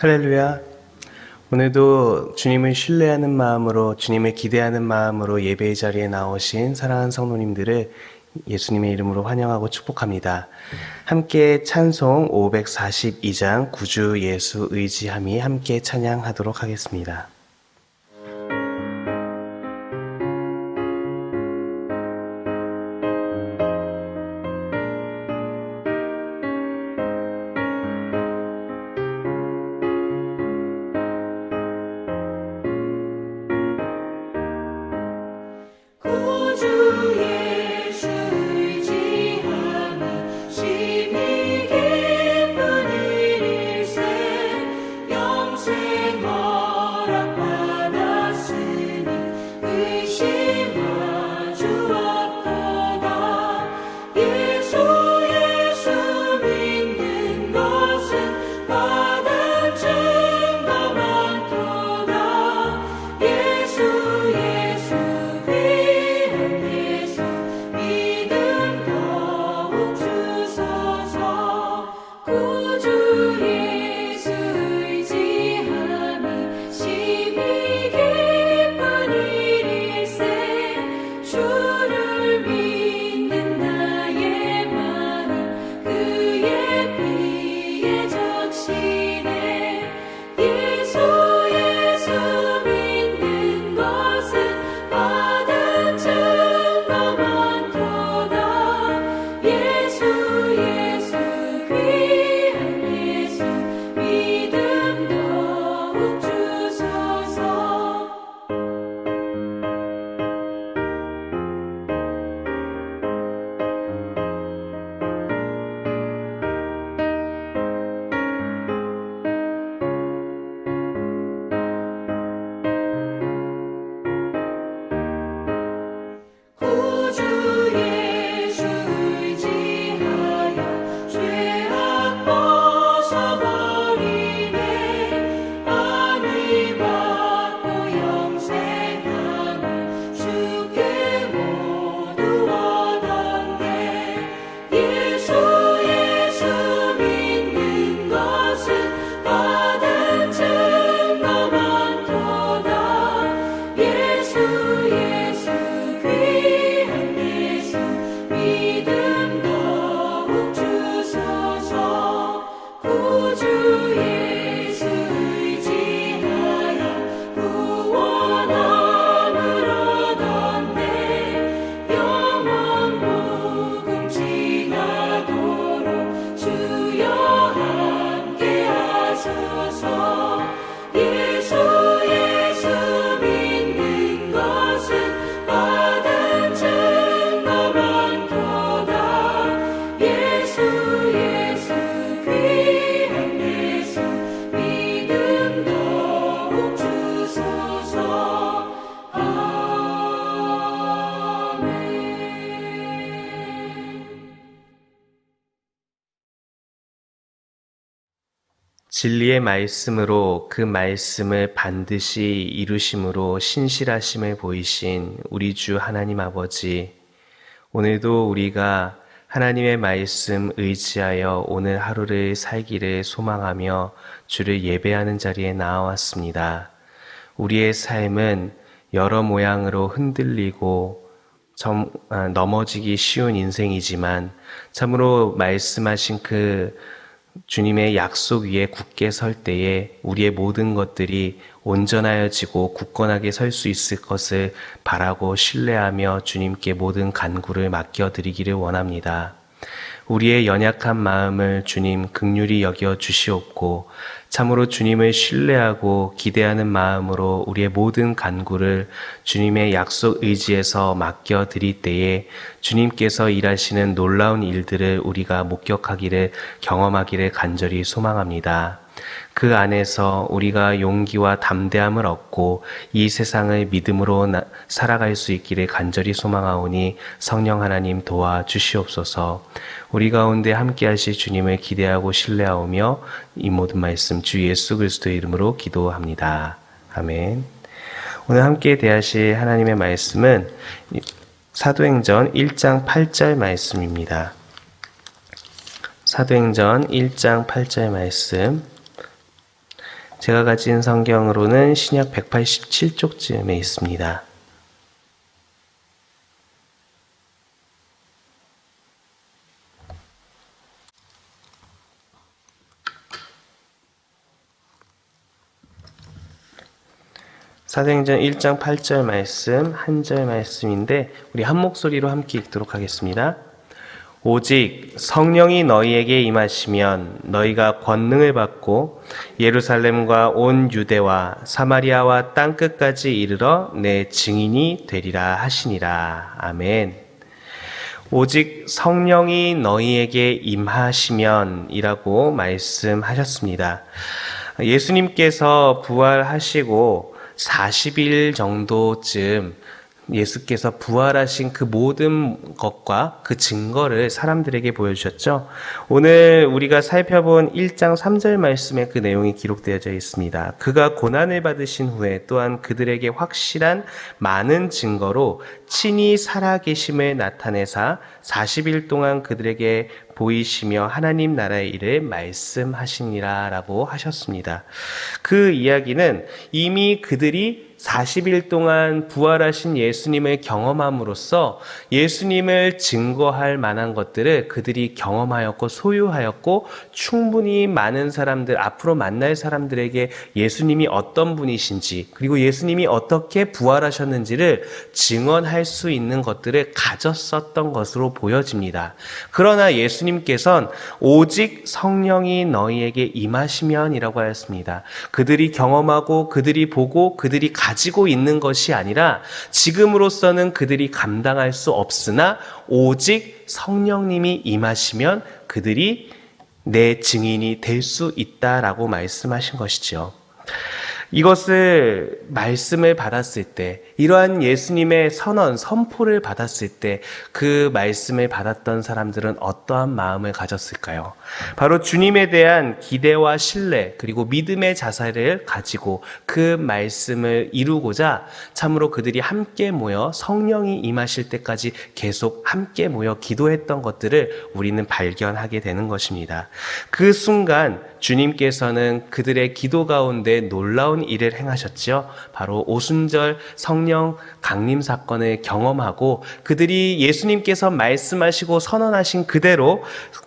할렐루야. 오늘도 주님을 신뢰하는 마음으로, 주님을 기대하는 마음으로 예배의 자리에 나오신 사랑하는 성도님들을 예수님의 이름으로 환영하고 축복합니다. 함께 찬송 542장 구주 예수 의지함이 함께 찬양하도록 하겠습니다. 진리의 말씀으로 그 말씀을 반드시 이루심으로 신실하심을 보이신 우리 주 하나님 아버지, 오늘도 우리가 하나님의 말씀 의지하여 오늘 하루를 살기를 소망하며 주를 예배하는 자리에 나와왔습니다. 우리의 삶은 여러 모양으로 흔들리고 넘어지기 쉬운 인생이지만 참으로 말씀하신 그 주님의 약속 위에 굳게 설 때에 우리의 모든 것들이 온전하여지고 굳건하게 설 수 있을 것을 바라고 신뢰하며 주님께 모든 간구를 맡겨드리기를 원합니다. 우리의 연약한 마음을 주님 긍휼히 여겨 주시옵고 참으로 주님을 신뢰하고 기대하는 마음으로 우리의 모든 간구를 주님의 약속 의지에서 맡겨드릴 때에 주님께서 일하시는 놀라운 일들을 우리가 목격하기를 경험하기를 간절히 소망합니다. 그 안에서 우리가 용기와 담대함을 얻고 이 세상을 믿음으로 살아갈 수 있기를 간절히 소망하오니 성령 하나님 도와주시옵소서. 우리 가운데 함께 하실 주님을 기대하고 신뢰하오며 이 모든 말씀 주 예수 그리스도의 이름으로 기도합니다. 아멘. 오늘 함께 대하실 하나님의 말씀은 사도행전 1장 8절 말씀입니다. 사도행전 1장 8절 말씀 제가 가진 성경으로는 신약 187쪽쯤에 있습니다. 사도행전 1장 8절 말씀, 한 절 말씀인데 우리 한 목소리로 함께 읽도록 하겠습니다. 오직 성령이 너희에게 임하시면 너희가 권능을 받고 예루살렘과 온 유대와 사마리아와 땅끝까지 이르러 내 증인이 되리라 하시니라. 아멘. 오직 성령이 너희에게 임하시면 이라고 말씀하셨습니다. 예수님께서 부활하시고 40일 정도쯤 예수께서 부활하신 그 모든 것과 그 증거를 사람들에게 보여주셨죠. 오늘 우리가 살펴본 1장 3절 말씀에 그 내용이 기록되어져 있습니다. 그가 고난을 받으신 후에 또한 그들에게 확실한 많은 증거로 친히 살아계심을 나타내사 40일 동안 그들에게 보이시며 하나님 나라의 일을 말씀하시니라 라고 하셨습니다. 그 이야기는 이미 그들이 40일 동안 부활하신 예수님을 경험함으로써 예수님을 증거할 만한 것들을 그들이 경험하였고 소유하였고 충분히 많은 사람들, 앞으로 만날 사람들에게 예수님이 어떤 분이신지 그리고 예수님이 어떻게 부활하셨는지를 증언할 수 있는 것들을 가졌었던 것으로 보여집니다. 그러나 예수님께서는 오직 성령이 너희에게 임하시면이라고 하였습니다. 그들이 경험하고 그들이 보고 그들이 가지고 있는 것이 아니라 지금으로서는 그들이 감당할 수 없으나 오직 성령님이 임하시면 그들이 내 증인이 될 수 있다라고 말씀하신 것이죠. 이것을 말씀을 받았을 때, 이러한 예수님의 선언, 선포를 받았을 때 그 말씀을 받았던 사람들은 어떠한 마음을 가졌을까요? 바로 주님에 대한 기대와 신뢰 그리고 믿음의 자세를 가지고 그 말씀을 이루고자 참으로 그들이 함께 모여 성령이 임하실 때까지 계속 함께 모여 기도했던 것들을 우리는 발견하게 되는 것입니다. 그 순간 주님께서는 그들의 기도 가운데 놀라운 일을 행하셨죠. 바로 오순절 성령 강림 사건을 경험하고 그들이 예수님께서 말씀하시고 선언하신 그대로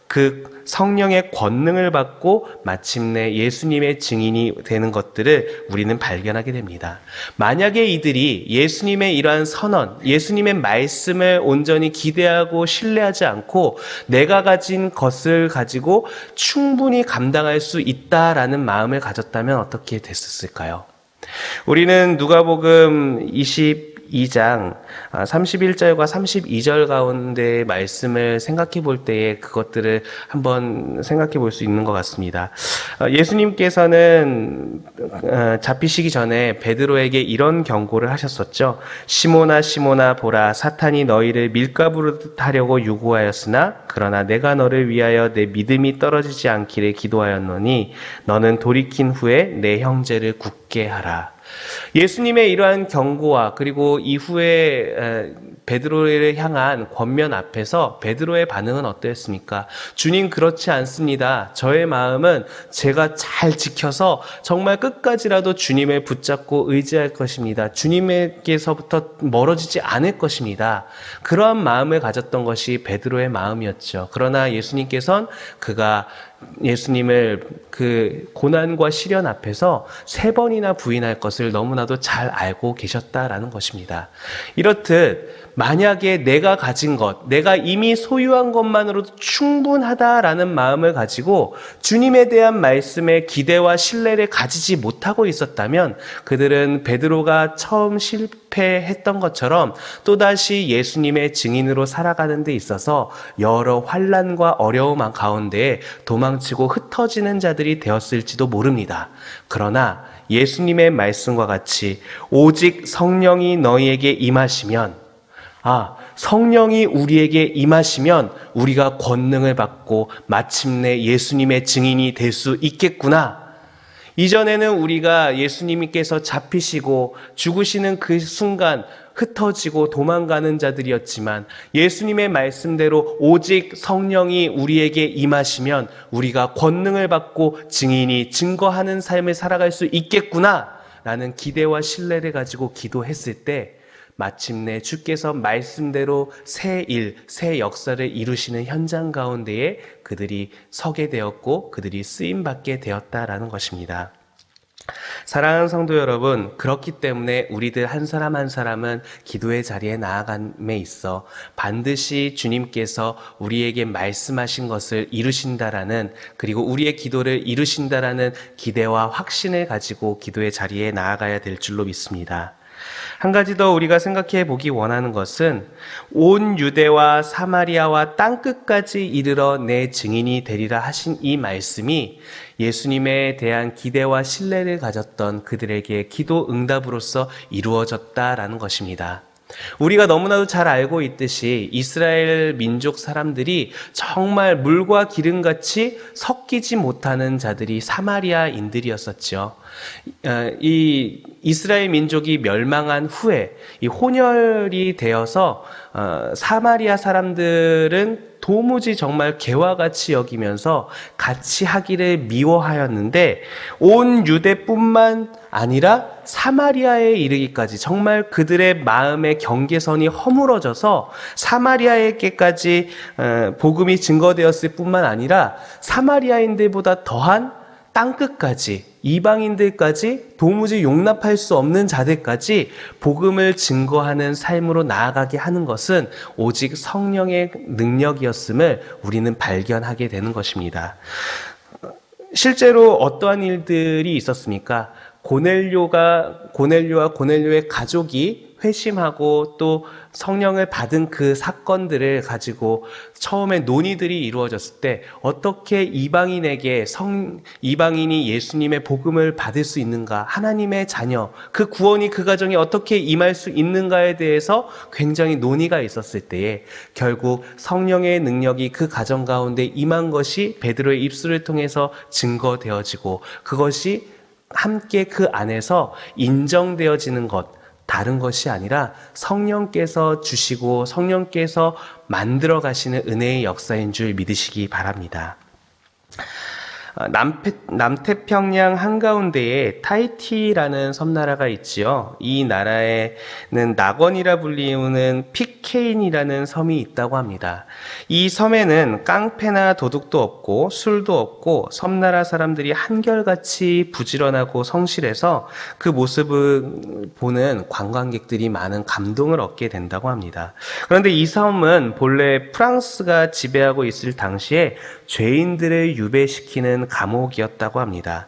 그 성령의 권능을 받고 마침내 예수님의 증인이 되는 것들을 우리는 발견하게 됩니다. 만약에 이들이 예수님의 이러한 선언, 예수님의 말씀을 온전히 기대하고 신뢰하지 않고 내가 가진 것을 가지고 충분히 감당할 수 있다라는 마음을 가졌다면 어떻게 됐었을까요? 우리는 누가복음 22장 31절과 32절 가운데 말씀을 생각해 볼 때에 그것들을 한번 생각해 볼 수 있는 것 같습니다. 예수님께서는 잡히시기 전에 베드로에게 이런 경고를 하셨었죠. 시몬아 시몬아 보라 사탄이 너희를 밀가부르듯 하려고 유고하였으나 그러나 내가 너를 위하여 내 믿음이 떨어지지 않기를 기도하였노니 너는 돌이킨 후에 내 형제를 굳게 하라. 예수님의 이러한 경고와 그리고 이후에 베드로를 향한 권면 앞에서 베드로의 반응은 어떠했습니까? 주님 그렇지 않습니다. 저의 마음은 제가 잘 지켜서 정말 끝까지라도 주님을 붙잡고 의지할 것입니다. 주님에게서부터 멀어지지 않을 것입니다. 그러한 마음을 가졌던 것이 베드로의 마음이었죠. 그러나 예수님께서는 그가 예수님을 그 고난과 시련 앞에서 3번이나 부인할 것을 너무나도 잘 알고 계셨다라는 것입니다. 이렇듯 만약에 내가 가진 것, 내가 이미 소유한 것만으로도 충분하다라는 마음을 가지고 주님에 대한 말씀에 기대와 신뢰를 가지지 못하고 있었다면 그들은 베드로가 처음 실패했던 것처럼 또다시 예수님의 증인으로 살아가는 데 있어서 여러 환난과 어려움 가운데 도망치고 흩어지는 자들이 되었을지도 모릅니다. 그러나 예수님의 말씀과 같이 오직 성령이 너희에게 임하시면 성령이 우리에게 임하시면 우리가 권능을 받고 마침내 예수님의 증인이 될 수 있겠구나. 이전에는 우리가 예수님께서 잡히시고 죽으시는 그 순간 흩어지고 도망가는 자들이었지만 예수님의 말씀대로 오직 성령이 우리에게 임하시면 우리가 권능을 받고 증인이 증거하는 삶을 살아갈 수 있겠구나 라는 기대와 신뢰를 가지고 기도했을 때 마침내 주께서 말씀대로 새 일, 새 역사를 이루시는 현장 가운데에 그들이 서게 되었고 그들이 쓰임받게 되었다라는 것입니다. 사랑하는 성도 여러분, 그렇기 때문에 우리들 한 사람 한 사람은 기도의 자리에 나아감에 있어 반드시 주님께서 우리에게 말씀하신 것을 이루신다라는, 그리고 우리의 기도를 이루신다라는 기대와 확신을 가지고 기도의 자리에 나아가야 될 줄로 믿습니다. 한 가지 더 우리가 생각해 보기 원하는 것은 온 유대와 사마리아와 땅끝까지 이르러 내 증인이 되리라 하신 이 말씀이 예수님에 대한 기대와 신뢰를 가졌던 그들에게 기도 응답으로서 이루어졌다라는 것입니다. 우리가 너무나도 잘 알고 있듯이 이스라엘 민족 사람들이 정말 물과 기름같이 섞이지 못하는 자들이 사마리아인들이었었죠. 이 이스라엘 민족이 멸망한 후에 이 혼혈이 되어서 사마리아 사람들은 도무지 정말 개와 같이 여기면서 같이 하기를 미워하였는데 온 유대뿐만 아니라 사마리아에 이르기까지 정말 그들의 마음의 경계선이 허물어져서 사마리아에게까지 복음이 증거되었을 뿐만 아니라 사마리아인들보다 더한 땅끝까지, 이방인들까지, 도무지 용납할 수 없는 자들까지 복음을 증거하는 삶으로 나아가게 하는 것은 오직 성령의 능력이었음을 우리는 발견하게 되는 것입니다. 실제로 어떠한 일들이 있었습니까? 고넬료와 고넬료의 가족이 회심하고 또 성령을 받은 그 사건들을 가지고 처음에 논의들이 이루어졌을 때 어떻게 이방인이 예수님의 복음을 받을 수 있는가, 하나님의 자녀, 그 구원이 그 가정에 어떻게 임할 수 있는가에 대해서 굉장히 논의가 있었을 때에 결국 성령의 능력이 그 가정 가운데 임한 것이 베드로의 입술을 통해서 증거되어지고 그것이 함께 그 안에서 인정되어지는 것, 다른 것이 아니라 성령께서 주시고 성령께서 만들어 가시는 은혜의 역사인 줄 믿으시기 바랍니다. 남태평양 한가운데에 타히티라는 섬나라가 있지요. 이 나라에는 낙원이라 불리우는 피케인이라는 섬이 있다고 합니다. 이 섬에는 깡패나 도둑도 없고 술도 없고 섬나라 사람들이 한결같이 부지런하고 성실해서 그 모습을 보는 관광객들이 많은 감동을 얻게 된다고 합니다. 그런데 이 섬은 본래 프랑스가 지배하고 있을 당시에 죄인들을 유배시키는 감옥이었다고 합니다.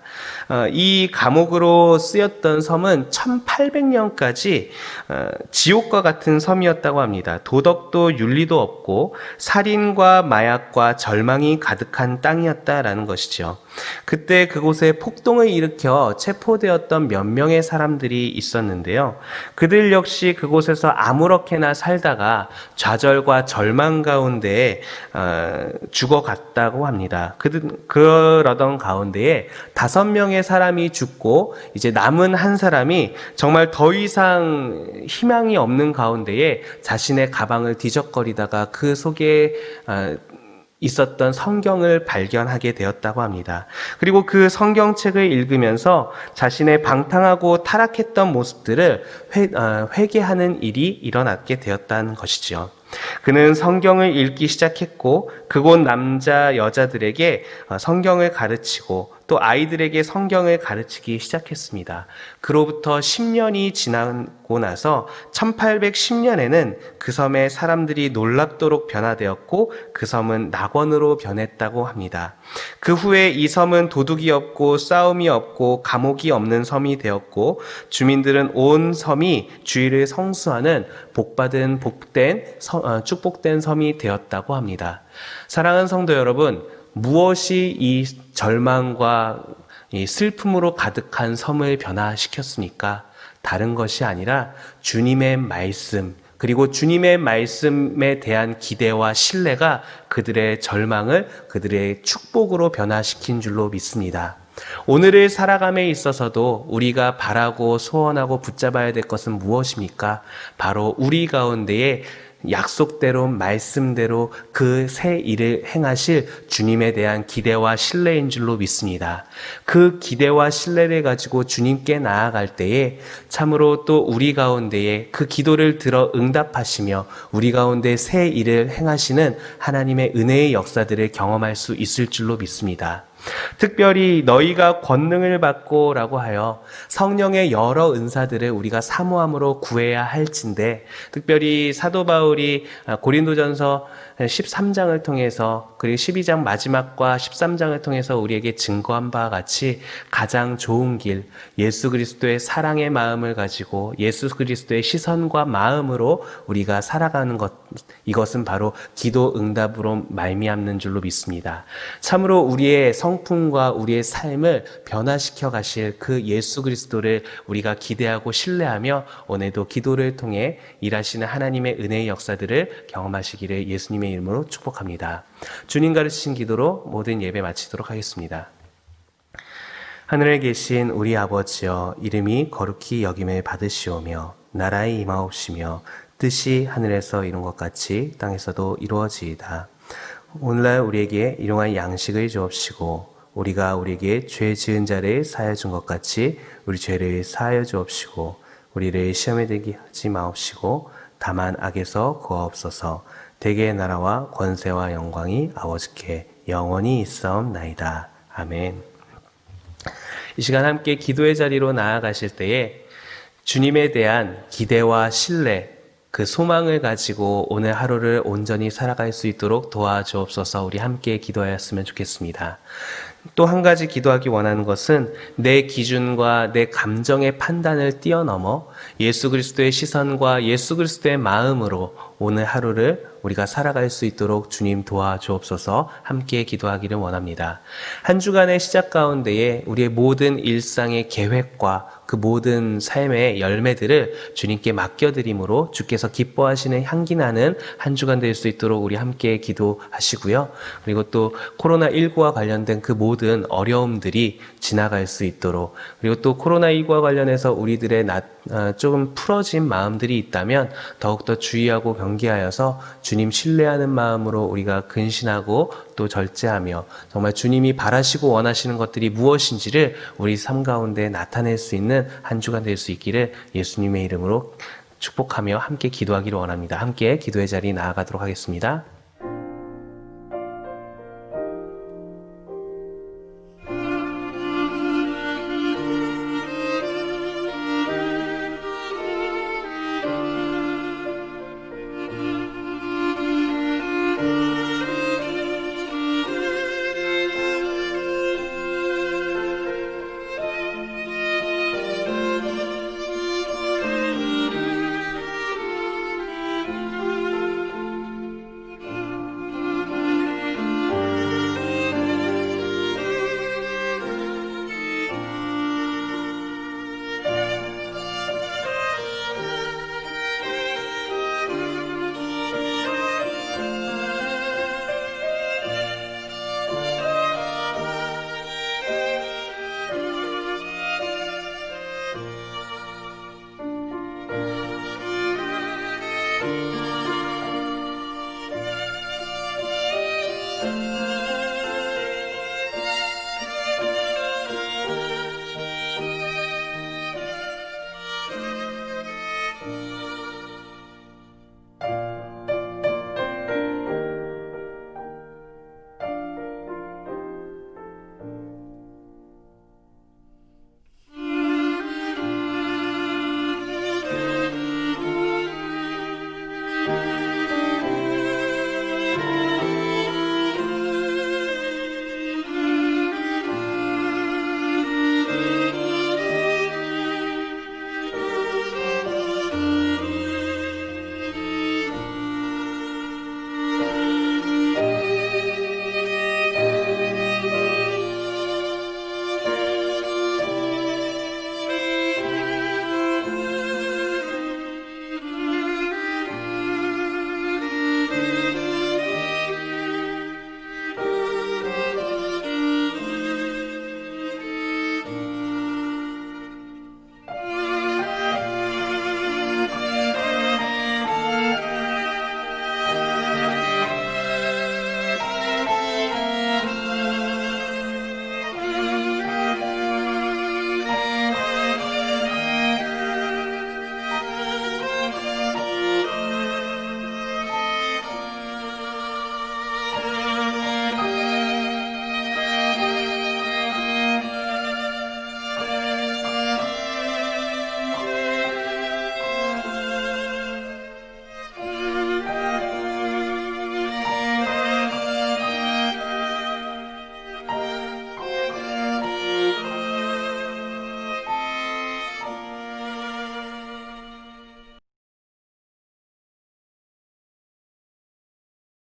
이 감옥으로 쓰였던 섬은 1800년까지 지옥과 같은 섬이었다고 합니다. 도덕도 윤리도 없고 살인과 마약과 절망이 가득한 땅이었다라는 것이죠. 그때 그곳에 폭동을 일으켜 체포되었던 몇 명의 사람들이 있었는데요. 그들 역시 그곳에서 아무렇게나 살다가 좌절과 절망 가운데 죽어갔다고 합니다. 그러던 가운데에 5명의 사람이 죽고 이제 남은 한 사람이 정말 더 이상 희망이 없는 가운데에 자신의 가방을 뒤적거리다가 그 속에 있었던 성경을 발견하게 되었다고 합니다. 그리고 그 성경책을 읽으면서 자신의 방탕하고 타락했던 모습들을 회개하는 일이 일어났게 되었다는 것이지요. 그는 성경을 읽기 시작했고 그곳 남자 여자들에게 성경을 가르치고 또 아이들에게 성경을 가르치기 시작했습니다. 그로부터 10년이 지나고 나서 1810년에는 그 섬의 사람들이 놀랍도록 변화되었고 그 섬은 낙원으로 변했다고 합니다. 그 후에 이 섬은 도둑이 없고 싸움이 없고 감옥이 없는 섬이 되었고 주민들은 온 섬이 주의를 성수하는 복받은 축복된 섬이 되었다고 합니다. 사랑하는 성도 여러분, 무엇이 이 절망과 이 슬픔으로 가득한 섬을 변화시켰습니까? 다른 것이 아니라 주님의 말씀, 그리고 주님의 말씀에 대한 기대와 신뢰가 그들의 절망을 그들의 축복으로 변화시킨 줄로 믿습니다. 오늘을 살아감에 있어서도 우리가 바라고 소원하고 붙잡아야 될 것은 무엇입니까? 바로 우리 가운데에 약속대로 말씀대로 그 새 일을 행하실 주님에 대한 기대와 신뢰인 줄로 믿습니다. 그 기대와 신뢰를 가지고 주님께 나아갈 때에 참으로 또 우리 가운데에 그 기도를 들어 응답하시며 우리 가운데 새 일을 행하시는 하나님의 은혜의 역사들을 경험할 수 있을 줄로 믿습니다. 특별히 너희가 권능을 받고 라고 하여 성령의 여러 은사들을 우리가 사모함으로 구해야 할진데, 특별히 사도 바울이 고린도전서 13장을 통해서 그리고 12장 마지막과 13장을 통해서 우리에게 증거한 바와 같이 가장 좋은 길, 예수 그리스도의 사랑의 마음을 가지고 예수 그리스도의 시선과 마음으로 우리가 살아가는 것, 이것은 바로 기도 응답으로 말미암는 줄로 믿습니다. 참으로 우리의 성품과 우리의 삶을 변화시켜 가실 그 예수 그리스도를 우리가 기대하고 신뢰하며 오늘도 기도를 통해 일하시는 하나님의 은혜의 역사들을 경험하시기를 예수님의 이름으로 축복합니다. 주님 가르치신 기도로 모든 예배 마치도록 하겠습니다. 하늘에 계신 우리 아버지여, 이름이 거룩히 여김을 받으시오며 나라의 임하옵시며 뜻이 하늘에서 이룬 것 같이 땅에서도 이루어지이다. 오늘날 우리에게 일용할 양식을 주옵시고 우리가 우리에게 죄 지은 자를 사하여 준 것 같이 우리 죄를 사하여 주옵시고 우리를 시험에 들게 하지 마옵시고 다만 악에서 구하옵소서. 대개의 나라와 권세와 영광이 아버지께 영원히 있사옵나이다. 아멘. 이 시간 함께 기도의 자리로 나아가실 때에 주님에 대한 기대와 신뢰, 그 소망을 가지고 오늘 하루를 온전히 살아갈 수 있도록 도와주옵소서. 우리 함께 기도하였으면 좋겠습니다. 또 한 가지 기도하기 원하는 것은 내 기준과 내 감정의 판단을 뛰어넘어 예수 그리스도의 시선과 예수 그리스도의 마음으로 오늘 하루를 우리가 살아갈 수 있도록 주님 도와주옵소서. 함께 기도하기를 원합니다. 한 주간의 시작 가운데에 우리의 모든 일상의 계획과 그 모든 삶의 열매들을 주님께 맡겨드림으로 주께서 기뻐하시는 향기 나는 한 주간 될 수 있도록 우리 함께 기도하시고요. 그리고 또 코로나19와 관련된 그 모든 어려움들이 지나갈 수 있도록, 그리고 또 코로나19와 관련해서 우리들의 조금 풀어진 마음들이 있다면 더욱더 주의하고 경계하여서 주님 신뢰하는 마음으로 우리가 근신하고 또 절제하며 정말 주님이 바라시고 원하시는 것들이 무엇인지를 우리 삶 가운데 나타낼 수 있는 한 주간 될 수 있기를 예수님의 이름으로 축복하며 함께 기도하기를 원합니다. 함께 기도의 자리 나아가도록 하겠습니다.